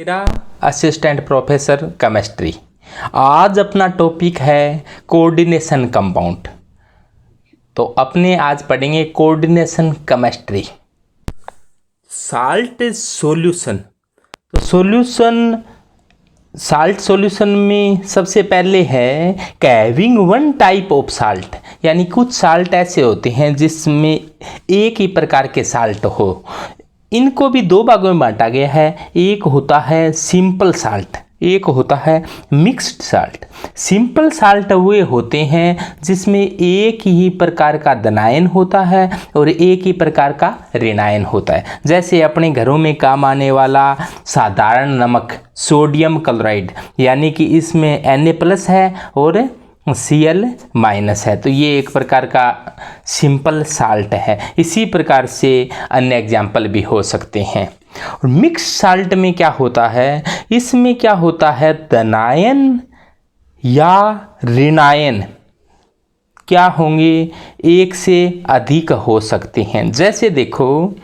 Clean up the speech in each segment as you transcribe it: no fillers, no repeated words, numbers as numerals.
मेरा assistant professor chemistry. आज अपना टॉपिक है कोऑर्डिनेशन कंपाउंड। तो अपने आज पढ़ेंगे कोऑर्डिनेशन केमिस्ट्री। Salt solution. तो साल्ट सॉल्यूशन में सबसे पहले है having one type of salt, यानी कुछ साल्ट ऐसे होते हैं जिसमें एक ही प्रकार के साल्ट हो। इनको भी दो भागों में बांटा गया है, एक होता है सिंपल साल्ट, एक होता है मिक्स्ड साल्ट। सिंपल साल्ट वे होते हैं जिसमें एक ही प्रकार का धनायन होता है और एक ही प्रकार का ऋणायन होता है। जैसे अपने घरों में काम आने वाला साधारण नमक सोडियम क्लोराइड, यानी कि इसमें Na+ है और Cl- है, तो ये एक प्रकार का सिंपल साल्ट है। इसी प्रकार से अन्य एग्जाम्पल भी हो सकते हैं। और मिक्स साल्ट में क्या होता है, इसमें क्या होता है धनायन या ऋणायन क्या होंगे, एक से अधिक हो सकते हैं। जैसे देखो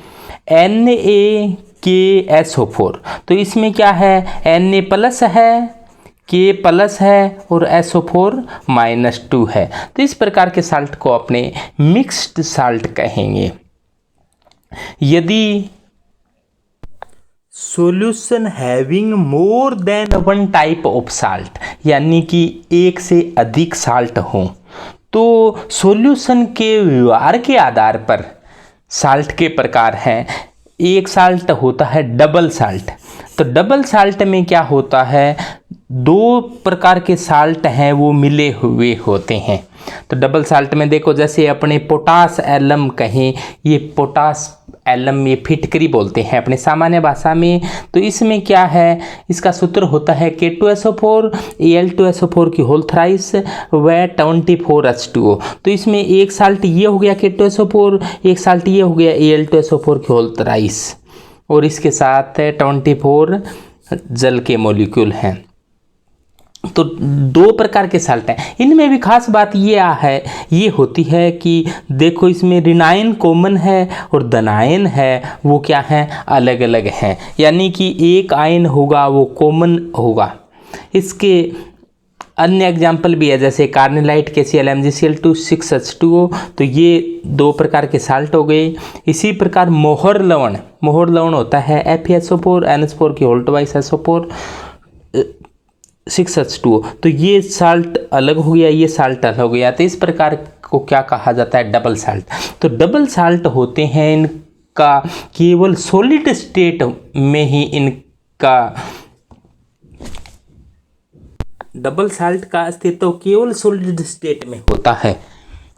NaKSO4, तो इसमें क्या है Na+ है, K+ है और SO4- है। तो इस प्रकार के साल्ट को अपने मिक्स्ड साल्ट कहेंगे। यदि solution having more than one type of salt, यानी कि एक से अधिक साल्ट हो, तो सॉल्यूशन के व्यवहार के आधार पर साल्ट के प्रकार हैं। एक साल्ट होता है डबल साल्ट। तो डबल साल्ट में क्या होता है, दो प्रकार के साल्ट हैं वो मिले हुए होते हैं। तो डबल साल्ट में देखो, जैसे अपने पोटास एलम कहें, ये पोटास एलम ये फिटकरी बोलते हैं अपने सामान्य भाषा में। तो इसमें क्या है, इसका सूत्र होता है K2SO4 Al2SO4 की होल थ्राइस व 24H2O। तो इसमें एक साल्ट ये हो गया K2SO4, एक साल्ट ये हो गया Al2SO4 की होल थ्राइस, और इसके साथ 24 जल के मॉलिक्यूल हैं। तो दो प्रकार के साल्ट हैं। इनमें भी खास बात ये होती है कि देखो इसमें ऋणायन कॉमन है और धनायन है वो क्या है, अलग अलग हैं। यानी कि एक आयन होगा वो कॉमन होगा। इसके अन्य एग्जाम्पल भी है, जैसे कार्निलाइट KCl MgCl2 6H2O। तो ये दो प्रकार के साल्ट हो गए। इसी प्रकार मोहर लवण होता है FeSO4 NH4 की होल ट्वाइस SO4 6H2O। तो ये साल्ट अलग हो गया, ये साल्ट अलग हो गया। तो इस प्रकार को क्या कहा जाता है, डबल साल्ट। तो डबल साल्ट होते हैं, इनका केवल सॉलिड स्टेट में ही इनका डबल साल्ट का अस्तित्व केवल सॉलिड स्टेट में होता है,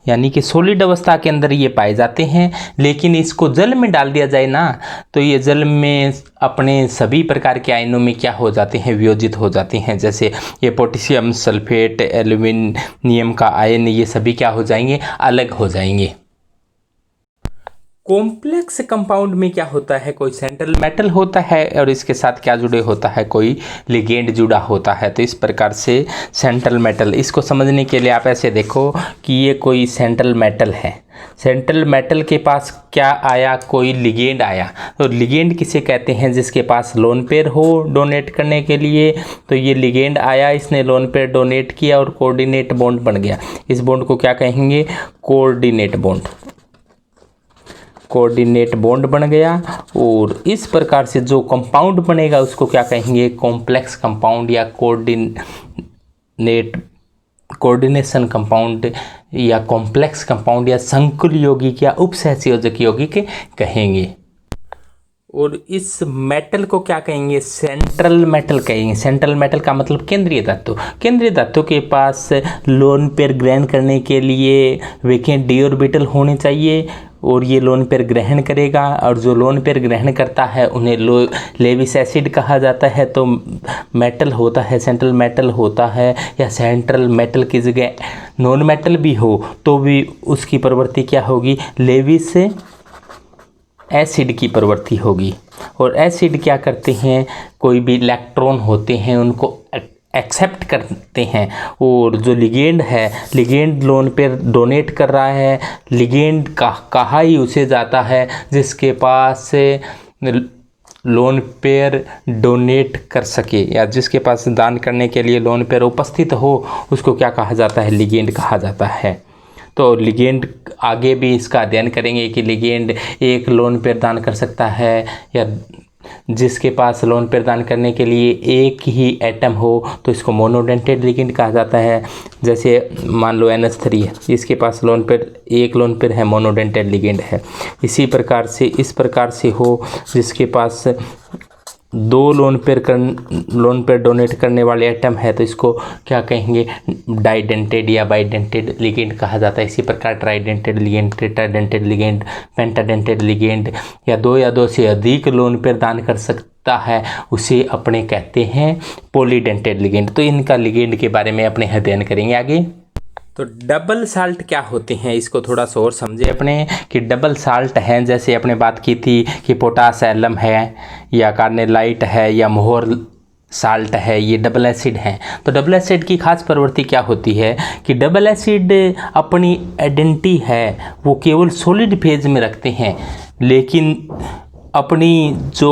यानी कि सॉलिड अवस्था के अंदर ये पाए जाते हैं। लेकिन इसको जल में डाल दिया जाए ना, तो ये जल में अपने सभी प्रकार के आयनों में क्या हो जाते हैं, वियोजित हो जाते हैं। जैसे ये पोटेशियम सल्फेट, एल्यूमिनियम का आयन, ये सभी क्या हो जाएंगे, अलग हो जाएंगे। कॉम्प्लेक्स कंपाउंड में क्या होता है, कोई सेंट्रल मेटल होता है और इसके साथ क्या जुड़े होता है, कोई लिगेंड जुड़ा होता है। तो इस प्रकार से सेंट्रल मेटल, इसको समझने के लिए आप ऐसे देखो कि ये कोई सेंट्रल मेटल है। सेंट्रल मेटल के पास क्या आया, कोई लिगेंड आया। तो लिगेंड किसे कहते हैं, जिसके पास लोन पेयर हो डोनेट करने के लिए। तो ये लिगेंड आया, इसने लोन पेयर डोनेट किया और कोऑर्डिनेट बॉन्ड बन गया। इस बॉन्ड को क्या कहेंगे, कोऑर्डिनेट बॉन्ड। कोऑर्डिनेट बॉन्ड बन गया और इस प्रकार से जो कंपाउंड बनेगा उसको क्या कहेंगे, कॉम्प्लेक्स कंपाउंड या कोऑर्डिनेशन कंपाउंड या कॉम्प्लेक्स कंपाउंड या संकुल यौगिक या उपसहसंयोजक यौगिक कहेंगे। और इस मेटल को क्या कहेंगे, सेंट्रल मेटल कहेंगे। सेंट्रल मेटल का मतलब केंद्रीय धातु। केंद्रीय धातु के पास लोन पेयर ग्रहण करने के लिए वैकेंट d ऑर्बिटल होने चाहिए और ये लोन पेयर ग्रहण करेगा, और जो लोन पेयर ग्रहण करता है उन्हें लेविस एसिड कहा जाता है। तो मेटल होता है, सेंट्रल मेटल होता है, या सेंट्रल मेटल की जगह नॉन मेटल भी हो तो भी उसकी प्रवृत्ति क्या होगी, लेविस एसिड की प्रवृत्ति होगी। और एसिड क्या करते हैं, कोई भी इलेक्ट्रॉन होते हैं उनको एक्सेप्ट करते हैं, और जो लिगेंड है, लिगेंड लोन पे डोनेट कर रहा है, लिगेंड कहा ही उसे जाता है जिसके पास लोन पेयर डोनेट कर सके या जिसके पास दान करने के लिए लोन पेयर उपस्थित हो, उसको क्या कहा जाता है? लिगेंड कहा जाता है। तो लिगेंड आगे भी इसका अध्ययन करेंगे कि लिगेंड एक लोन पेयर दान कर सकता है या जिसके पास लोन पेयर दान करने के लिए एक ही एटम हो तो इसको मोनोडेंटेड लिगेंड कहा जाता है। जैसे मान लो NH3 है, इसके पास एक लोन पेयर है, मोनोडेंटेड लिगेंड है। इसी प्रकार से इस प्रकार से हो जिसके पास दो लोन पेयर डोनेट करने वाले एटम है तो इसको क्या कहेंगे? डाइडेंटेड या बाइडेंटेड लिगेंड कहा जाता है। इसी प्रकार ट्राइडेंटेड लिगेंड, टेट्राडेंटेड लिगेंड, पेंटाडेंटेड लिगेंड या दो से अधिक लोन पेयर दान कर सकता है उसे अपने कहते हैं पॉलीडेंटेड लिगेंड। तो इनका लिगेंड के बारे में अपने अध्ययन करेंगे आगे। तो डबल साल्ट क्या होते हैं, इसको थोड़ा सा और समझे अपने कि डबल साल्ट हैं। जैसे अपने बात की थी कि पोटास एलम है या कार्नेलाइट है या मोहर साल्ट है, ये डबल एसिड हैं। तो डबल एसिड की खास प्रवृत्ति क्या होती है कि डबल एसिड अपनी आइडेंटिटी है वो केवल सॉलिड फेज में रखते हैं, लेकिन अपनी जो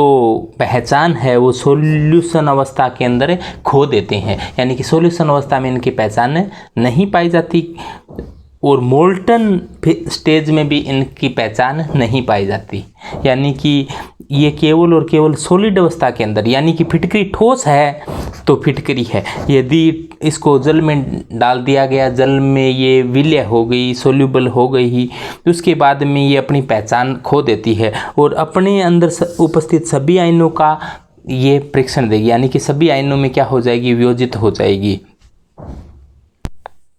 पहचान है वो सॉल्यूशन अवस्था के अंदर खो देते हैं, यानी कि सॉल्यूशन अवस्था में इनकी पहचान नहीं पाई जाती और मोल्टन स्टेज में भी इनकी पहचान नहीं पाई जाती। यानी कि ये केवल और केवल सॉलिड अवस्था के अंदर, यानी कि फिटकरी ठोस है तो फिटकरी है। यदि इसको जल में डाल दिया गया, जल में ये विलय हो गई, सोल्यूबल हो गई, तो उसके बाद में ये अपनी पहचान खो देती है और अपने अंदर उपस्थित सभी आयनों का ये परीक्षण देगी, यानी कि सभी आयनों में क्या हो जाएगी? वियोजित हो जाएगी।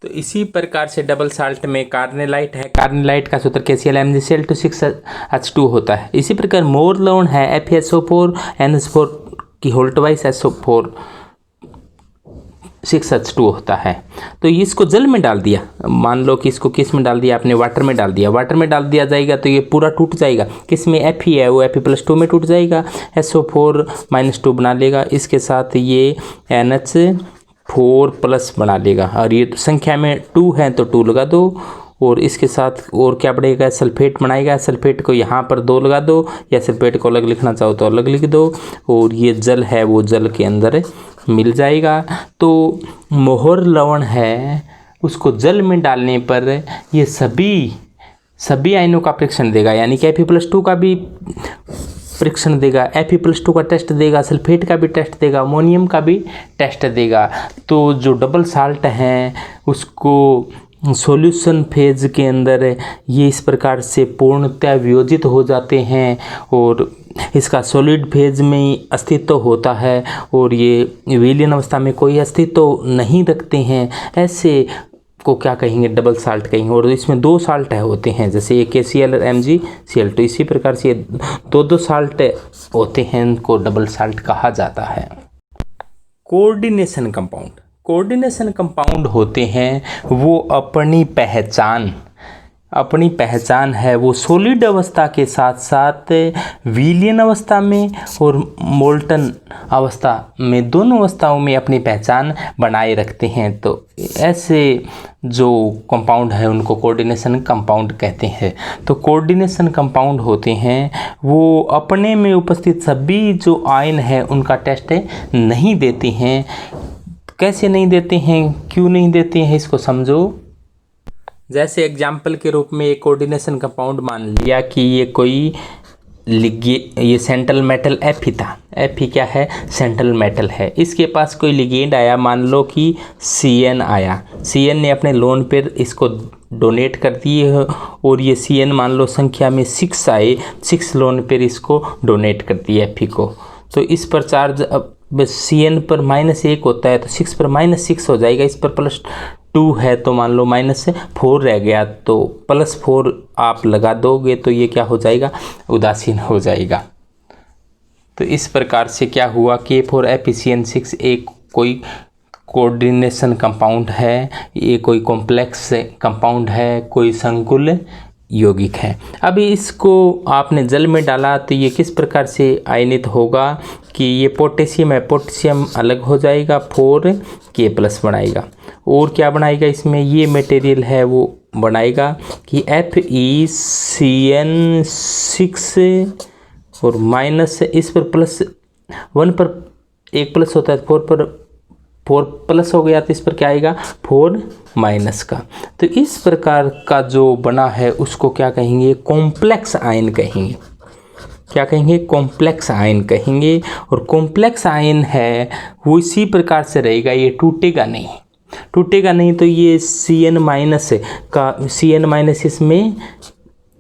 तो इसी प्रकार से डबल साल्ट में कार्नेलाइट है, कार्नेलाइट का सूत्र KCl(MgCl)2 होता है। इसी प्रकार मोर लवण है FeSO4 NH4 की होल ट्वाइस SO4 6H2 होता है। तो इसको जल में डाल दिया, मान लो कि इसको किस में डाल दिया आपने? वाटर में डाल दिया। वाटर में डाल दिया जाएगा तो ये पूरा टूट जाएगा। किस में? Fe है, वो Fe+2 में टूट जाएगा, SO4-2 बना लेगा, इसके साथ ये NH4+ बना लेगा और ये तो संख्या में 2 है तो 2 लगा दो और इसके साथ और क्या बढ़ेगा? सल्फेट बनाएगा। सल्फेट को यहाँ पर 2 लगा दो या सल्फेट को अलग लिखना चाहो तो अलग लिख दो और ये जल है वो जल के अंदर मिल जाएगा। तो मोहर लवण है उसको जल में डालने पर ये सभी आयनों का परीक्षण देगा, यानी कि Fe+2 का भी परीक्षण देगा, Fe+2 का टेस्ट देगा, सल्फेट का भी टेस्ट देगा, अमोनियम का भी टेस्ट देगा। तो जो डबल साल्ट हैं उसको सॉल्यूशन फेज के अंदर ये इस प्रकार से पूर्णतः वियोजित हो जाते हैं और इसका सॉलिड फेज में अस्तित्व होता है और ये विलीन अवस्था में कोई अस्तित्व नहीं रखते हैं। ऐसे को क्या कहेंगे? डबल साल्ट कहेंगे। और इसमें 2 साल्ट होते हैं, जैसे ये KCl और MgCl। तो इसी प्रकार से 2 साल्ट होते हैं, इनको डबल साल्ट कहा जाता है। कोऑर्डिनेशन कंपाउंड होते हैं वो अपनी पहचान है वो सॉलिड अवस्था के साथ साथ विलीन अवस्था में और मोल्टन अवस्था में, दोनों अवस्थाओं में अपनी पहचान बनाए रखते हैं। तो ऐसे जो कंपाउंड है उनको कोऑर्डिनेशन कंपाउंड कहते हैं। तो कोऑर्डिनेशन कंपाउंड होते हैं वो अपने में उपस्थित सभी जो आयन है उनका टेस्ट नहीं देते हैं। कैसे नहीं देते हैं, क्यों नहीं देते हैं, इसको समझो। जैसे एग्जाम्पल के रूप में एक कोऑर्डिनेशन कंपाउंड मान लिया कि ये सेंट्रल मेटल Fe था। Fe क्या है? सेंट्रल मेटल है। इसके पास कोई लिगेंड आया, मान लो कि Cn आया। Cn ने अपने लोन पर इसको डोनेट कर दिए और ये Cn मान लो संख्या में 6 आए, 6 लोन पर इसको डोनेट कर दिए Fe को। तो इस पर चार्ज अब Cn पर -1 होता है तो 6 पर -6 हो जाएगा, इस पर +2 है तो मान लो -4 रह गया, तो +4 आप लगा दोगे तो ये क्या हो जाएगा? उदासीन हो जाएगा। तो इस प्रकार से क्या हुआ कि K4FeCN6 एक कोई कोऑर्डिनेशन कंपाउंड है, ये कोई कॉम्प्लेक्स कंपाउंड है, कोई संकुल यौगिक है। अभी इसको आपने जल में डाला तो ये किस प्रकार से आयनित होगा कि ये पोटेशियम है, पोटेशियम अलग हो जाएगा, 4K+ बनाएगा और क्या बनाएगा? इसमें ये मटेरियल है वो बनाएगा कि FeCN6 और माइनस इस पर प्लस 1 पर एक प्लस होता है, 4 पर 4 प्लस हो गया तो इस पर क्या आएगा 4 माइनस का। तो इस प्रकार का जो बना है उसको क्या कहेंगे, कॉम्प्लेक्स आयन कहेंगे। क्या कहेंगे, कॉम्प्लेक्स आयन कहेंगे। और कॉम्प्लेक्स आयन है वो इसी प्रकार से रहेगा, ये टूटेगा नहीं, टूटेगा नहीं। तो ये Cn माइनस का, Cn माइनस इसमें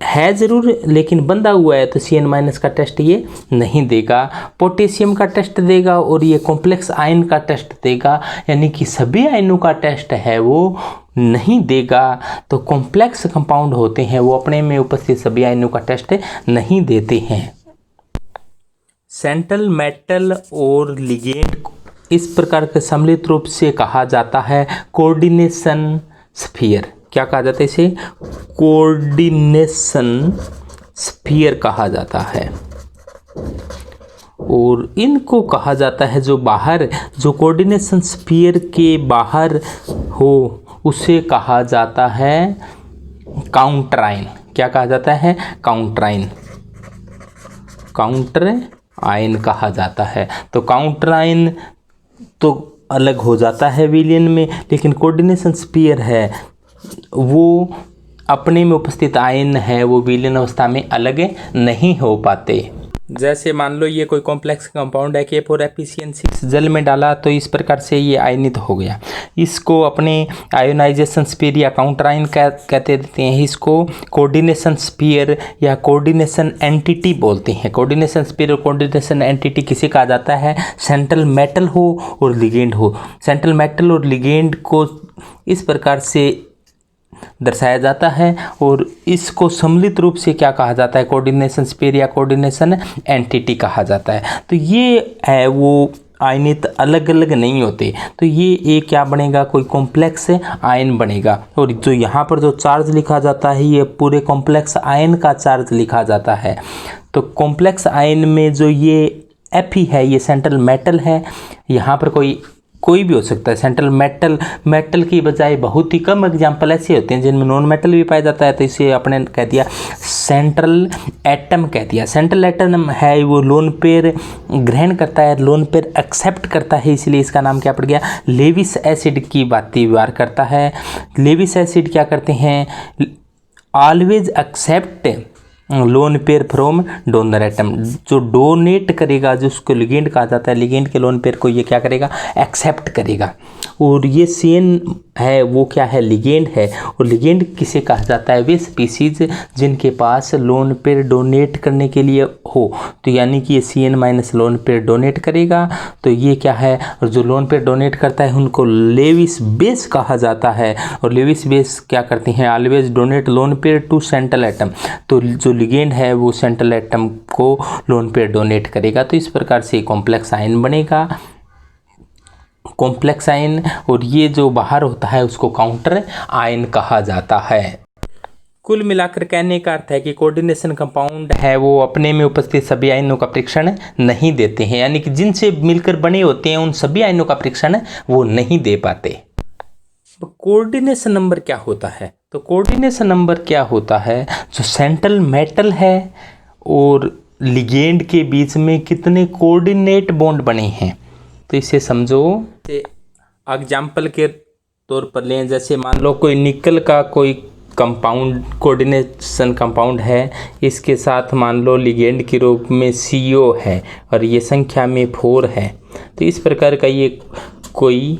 है ज़रूर लेकिन बंधा हुआ है, तो Cn माइनस का टेस्ट ये नहीं देगा, पोटेशियम का टेस्ट देगा और ये कॉम्प्लेक्स आयन का टेस्ट देगा, यानी कि सभी आयनों का टेस्ट है वो नहीं देगा। तो कॉम्प्लेक्स कंपाउंड होते हैं वो अपने में उपस्थित सभी आयनों का टेस्ट नहीं देते हैं। सेंट्रल मेटल और लिगेंड इस प्रकार के सम्मिलित रूप से कहा जाता है कोऑर्डिनेशन स्फीयर। क्या कहा जाता है इसे, कोऑर्डिनेशन स्फीयर कहा जाता है। और इनको कहा जाता है जो बाहर, जो कोऑर्डिनेशन स्फीयर के बाहर हो उसे कहा जाता है काउंटर आयन। क्या कहा जाता है, काउंटर आयन, काउंटर आयन कहा जाता है। तो काउंटर आयन तो अलग हो जाता है विलयन में, लेकिन कोऑर्डिनेशन स्फीयर है वो अपने में उपस्थित आयन है वो विलयन अवस्था में अलग नहीं हो पाते। जैसे मान लो ये कोई कॉम्प्लेक्स कंपाउंड है K4FeCN6 जल में डाला तो इस प्रकार से ये आयनित हो गया, इसको अपने आयोनाइजेशन स्फीयर या काउंटर आयन कहते देते हैं। इसको कोऑर्डिनेशन स्फीयर या कोऑर्डिनेशन एंटिटी बोलते हैं। कोऑर्डिनेशन स्फीयर और कोऑर्डिनेशन एंटिटी किसे कहा जाता है, सेंट्रल मेटल हो और लिगेंड हो। सेंट्रल मेटल और लिगेंड को इस प्रकार से दर्शाया जाता है और इसको सम्मिलित रूप से क्या कहा जाता है, कोऑर्डिनेशन स्फीयर या कोऑर्डिनेशन एंटिटी कहा जाता है। तो ये है वो आयनित अलग अलग नहीं होते। तो ये क्या बनेगा, कोई कॉम्प्लेक्स आयन बनेगा। और जो यहाँ पर जो चार्ज लिखा जाता है ये पूरे कॉम्प्लेक्स आयन का चार्ज लिखा जाता है। तो कॉम्प्लेक्स आयन में जो ये Fe है ये सेंट्रल मेटल है, यहाँ पर कोई भी हो सकता है सेंट्रल मेटल की बजाय बहुत ही कम एग्जाम्पल ऐसे होते हैं जिनमें नॉन मेटल भी पाया जाता है। तो इसे अपने कह दिया सेंट्रल एटम कह दिया। सेंट्रल एटम है वो लोन पेयर ग्रहण करता है, लोन पेयर एक्सेप्ट करता है, इसलिए इसका नाम क्या पड़ गया, लेविस एसिड की बात व्यवहार करता है। लेविस एसिड क्या करते हैं, always accept lone pair from donor atom. जो डोनेट करेगा जिसको लिगेंड कहा जाता है, लिगेंड के लोन पेयर को ये क्या करेगा, एक्सेप्ट करेगा। और ये CN है वो क्या है, लिगेंड है। और लिगेंड किसे कहा जाता है, वे स्पीसीज जिनके पास लोन पेयर डोनेट करने के लिए हो। तो यानी कि ये CN minus loan pair donate करेगा तो ये क्या है, और जो लोन पेयर डोनेट करता है उनको लेविस बेस कहा जाता है। और लेविस बेस क्या करते हैं, always donate lone pair to central atom. तो जो लिगेंड है वो सेंट्रल एटम को लोन पेयर डोनेट करेगा। तो इस प्रकार से कॉम्प्लेक्स आयन बनेगा, कॉम्प्लेक्स आयन। और ये जो बाहर होता है उसको काउंटर आयन कहा जाता है। कुल मिलाकर कहने का अर्थ है कि कोऑर्डिनेशन कंपाउंड है वो अपने में उपस्थित सभी आयनों का परीक्षण नहीं देते हैं, यानी कि जिनसे मिलकर बने होते हैं उन सभी आयनों का परीक्षण वो नहीं दे पाते। कोऑर्डिनेशन नंबर क्या होता है, तो कोऑर्डिनेशन नंबर क्या होता है, जो सेंट्रल मेटल है और लिगेंड के बीच में कितने कोऑर्डिनेट बॉन्ड बने हैं। तो इसे समझो, एग्जाम्पल के तौर पर लें, जैसे मान लो कोई निकल का कोई कंपाउंड कोऑर्डिनेशन कंपाउंड है, इसके साथ मान लो लिगेंड के रूप में CO है और ये संख्या में 4 है। तो इस प्रकार का ये कोई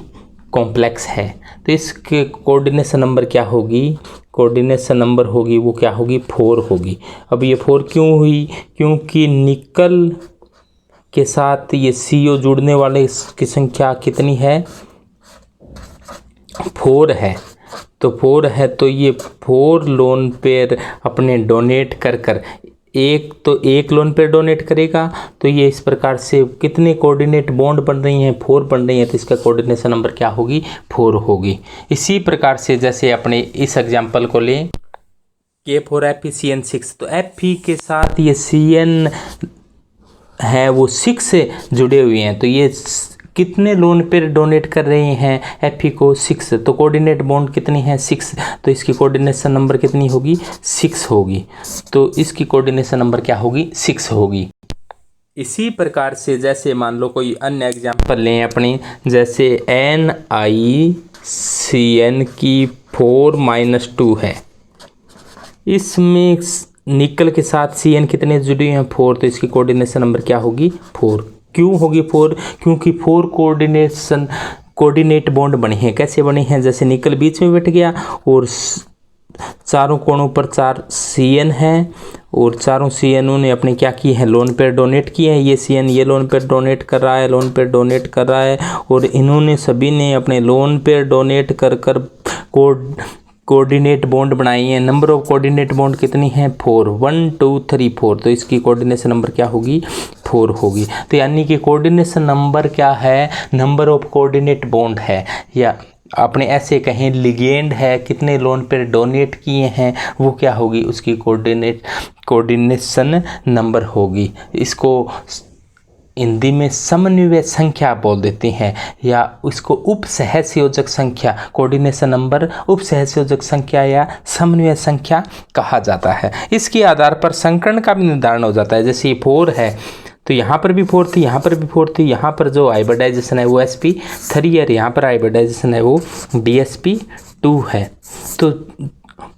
कॉम्प्लेक्स है, तो इसके कोऑर्डिनेशन नंबर क्या होगी, कोऑर्डिनेशन नंबर होगी वो क्या होगी, 4 होगी। अब ये 4 क्यों हुई, क्योंकि निकल के साथ ये CO जुड़ने वाले की संख्या कितनी है, 4 है। तो 4 है तो ये 4 लोन पेयर अपने डोनेट कर एक लोन पेयर डोनेट करेगा। तो ये इस प्रकार से कितने कोऑर्डिनेट बॉन्ड बन रही हैं, 4 बन रही हैं। तो इसका कोऑर्डिनेशन नंबर क्या होगी, 4 होगी। इसी प्रकार से जैसे अपने इस एग्जांपल को लें K4FeCN6, तो Fe के साथ ये CN है वो 6 जुड़े हुए हैं। तो ये कितने लोन पेयर डोनेट कर रहे हैं Fe को 6, तो कोऑर्डिनेट बॉन्ड कितनी है 6, तो इसकी कोऑर्डिनेशन नंबर कितनी होगी 6 होगी, तो इसकी कोऑर्डिनेशन नंबर क्या होगी 6 होगी। इसी प्रकार से जैसे मान लो कोई अन्य एग्जांपल लें अपनी, जैसे NiCN की 4-2 है, इसमें निकल के साथ Cn कितने जुड़े हैं 4, तो इसकी कोऑर्डिनेशन नंबर क्या होगी 4। क्यों होगी 4? क्योंकि 4 कोऑर्डिनेट बॉन्ड बने हैं। कैसे बने हैं? जैसे निकल बीच में बैठ गया और चारों कोणों पर 4 Cn हैं और चारों Cn ने अपने क्या किए हैं लोन पेयर डोनेट किए हैं। ये Cn ये लोन पेयर डोनेट कर रहा है, लोन पेयर डोनेट कर रहा है, और इन्होंने सभी ने अपने लोन पेयर डोनेट कर कोऑर्डिनेट बॉन्ड बनाई है। नंबर ऑफ कोऑर्डिनेट बॉन्ड कितनी है 4, 1 2 3 4, तो इसकी कोऑर्डिनेशन नंबर क्या होगी 4 होगी। तो यानी कि कोऑर्डिनेशन नंबर क्या है, नंबर ऑफ कोऑर्डिनेट बॉन्ड है, या अपने ऐसे कहें लिगेंड है, कितने लोन पेयर डोनेट किए हैं वो क्या होगी उसकी कोऑर्डिनेशन नंबर होगी। इसको हिंदी में समन्वय संख्या बोल देते हैं, या उसको उप सहसंयोजक संख्या, कोऑर्डिनेशन नंबर उप सहसंयोजक संख्या या समन्वय संख्या कहा जाता है। इसके आधार पर संकरण का भी निर्धारण हो जाता है। जैसे ये 4 है तो यहाँ पर भी 4 थी, यहाँ पर भी 4 थी, यहाँ पर जो हाइब्रिडाइजेशन है वो sp3 है, यहाँ पर हाइब्रिडाइजेशन है वो dsp2 है। तो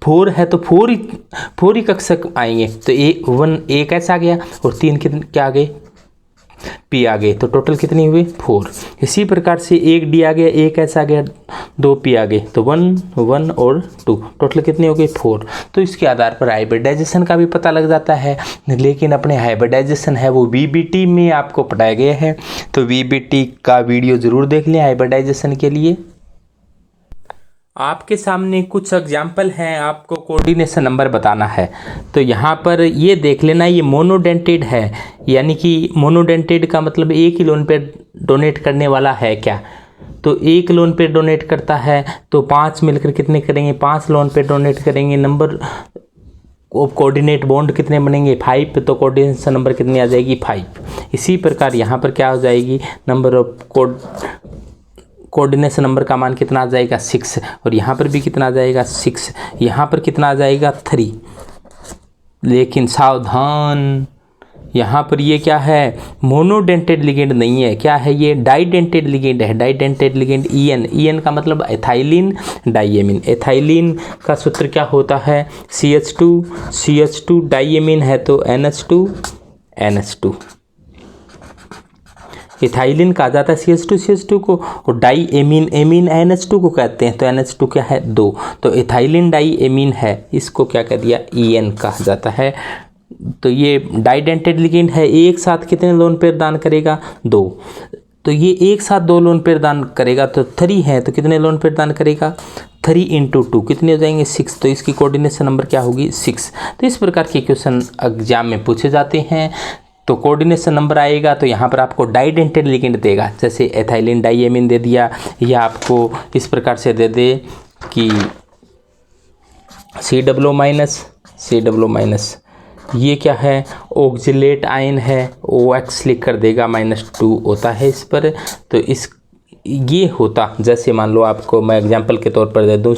4 है तो 4 ही कक्षक आएंगे, तो A कैसा आ गया और 3 क्या आ गए P आ गए, तो टोटल कितनी हुई 4। इसी प्रकार से 1 D आ गया, 1 कैसा आ गया 2 P आ गए, तो 1 1 और 2, टोटल कितने हो गए 4। तो इसके आधार पर हाइब्रिडाइजेशन का भी पता लग जाता है, लेकिन अपने हाइब्रिडाइजेशन है वो VBT में आपको पढ़ाया गया है, तो VBT का वीडियो ज़रूर देख लें हाइब्रिडाइजेशन के लिए। आपके सामने कुछ एग्जाम्पल हैं, आपको कोऑर्डिनेशन नंबर बताना है। तो यहाँ पर ये देख लेना, ये मोनोडेंटेड है, यानी कि मोनोडेंटेड का मतलब एक ही लोन पे डोनेट करने वाला है क्या, तो एक लोन पे डोनेट करता है तो 5 मिलकर कितने करेंगे 5 लोन पे डोनेट करेंगे। नंबर ऑफ कोऑर्डिनेट बॉन्ड कितने बनेंगे 5, तो कोऑर्डिनेशन नंबर कितनी आ जाएगी 5। इसी प्रकार यहाँ पर क्या हो जाएगी, नंबर ऑफ कोऑर्डिनेशन नंबर का मान कितना आ जाएगा 6, और यहाँ पर भी कितना आ जाएगा 6, यहाँ पर कितना आ जाएगा 3। लेकिन सावधान, यहाँ पर ये क्या है मोनोडेंटेड लिगेंड नहीं है, क्या है ये डाइडेंटेड लिगेंड है। डाइडेंटेड लिगेंड EN का मतलब एथाइलिन डाइएमिन। एथाइलिन का सूत्र क्या होता है CH2 डाइएमिन है तो NH2। इथाइलिन कहा जाता है CH2 को, और डाई एमीन NH2 को कहते हैं, तो NH2 क्या है 2, तो इथाइलिन डाई एमीन है, इसको क्या कह दिया EN कहा जाता है। तो ये डाइडेंटेड लिगेंड है, एक साथ कितने लोन पेयर दान करेगा 2, तो ये एक साथ 2 लोन पेयर दान करेगा, तो 3 है तो कितने लोन पेयर दान करेगा 3 × 2 कितने हो जाएंगे 6, तो इसकी कोऑर्डिनेशन नंबर क्या होगी 6। तो इस प्रकार के क्वेश्चन एग्जाम में पूछे जाते हैं। तो कोऑर्डिनेशन नंबर आएगा तो यहाँ पर आपको डाइडेंटेड लिगेंड देगा, जैसे एथाइलिन डाइएमिन दे दिया, या आपको इस प्रकार से दे दे कि COO- ये क्या है ऑक्जिलेट आयन है, OX लिख कर देगा -2 होता है इस पर। तो इस ये होता, जैसे मान लो आपको मैं एग्जांपल के तौर पर दे दूँ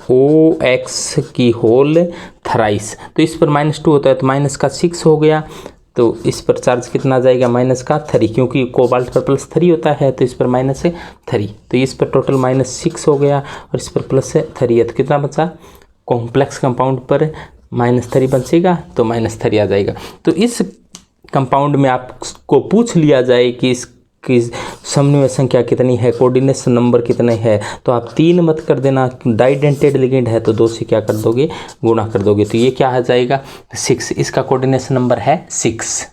COOX की होल थराइस, तो इस पर -2 होता है तो -6 हो गया, तो इस पर चार्ज कितना आ जाएगा -3, क्योंकि कोबाल्ट पर +3 होता है तो इस पर -3, तो इस पर टोटल -6 हो गया और इस पर +3 है, तो कितना बचा कॉम्प्लेक्स कंपाउंड पर -3 बचेगा, तो -3 आ जाएगा। तो इस कंपाउंड में आपको पूछ लिया जाए कि इसकी समन्वय संख्या कितनी है, कोऑर्डिनेशन नंबर कितने है, तो आप 3 मत कर देना, डाइडेंटेड लिगेंड है तो 2 से क्या कर दोगे गुणा कर दोगे, तो ये क्या आ जाएगा 6, इसका कोऑर्डिनेशन नंबर है 6।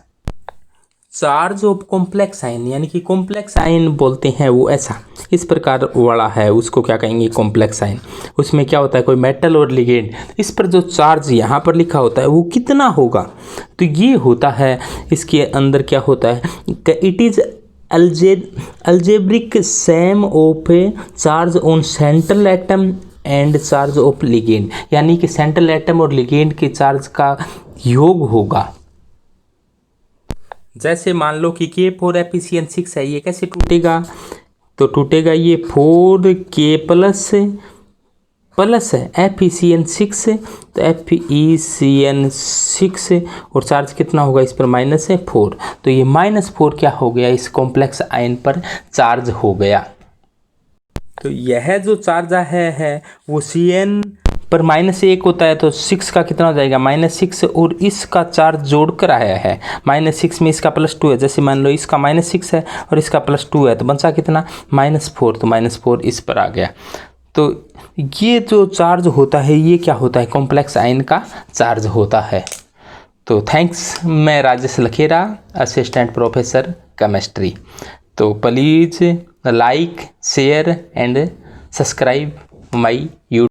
चार्ज ऑफ कॉम्प्लेक्स आयन, यानी कि कॉम्प्लेक्स आयन बोलते हैं वो ऐसा इस प्रकार वाला है, उसको क्या कहेंगे कॉम्प्लेक्स आयन। उसमें क्या होता है कोई मेटल और लिगेंड, इस पर जो चार्ज यहाँ पर लिखा होता है वो कितना होगा, तो ये होता है इसके अंदर क्या होता है it is algebraic sum of charge on central atom and charge of ligand, यानी कि सेंट्रल एटम और लिगेंड के चार्ज का योग होगा। जैसे मान लो कि K4FeCN6 है, ये कैसे टूटेगा? तो टूटेगा ये 4K प्लस है FeCN6, तो FeCN6 और चार्ज कितना होगा इस पर? माइनस है 4, तो ये -4 क्या हो गया? इस कॉम्प्लेक्स आयन पर चार्ज हो गया। तो यह जो चार्ज है वो Cn पर -1 होता है, तो 6 का कितना हो जाएगा? -6, और इसका चार्ज जोड़कर आया है। -6 में इसका +2 है, जैसे मान लो इसका -6 है और इसका +2 है, तो बचा कितना? -4, तो -4 इस पर आ गया। तो ये जो चार्ज होता है ये क्या होता है? कॉम्प्लेक्स आयन का चार्ज होता है। तो थैंक्स, मैं Rajesh Lakhera, assistant professor chemistry. तो please like, share and subscribe my YouTube.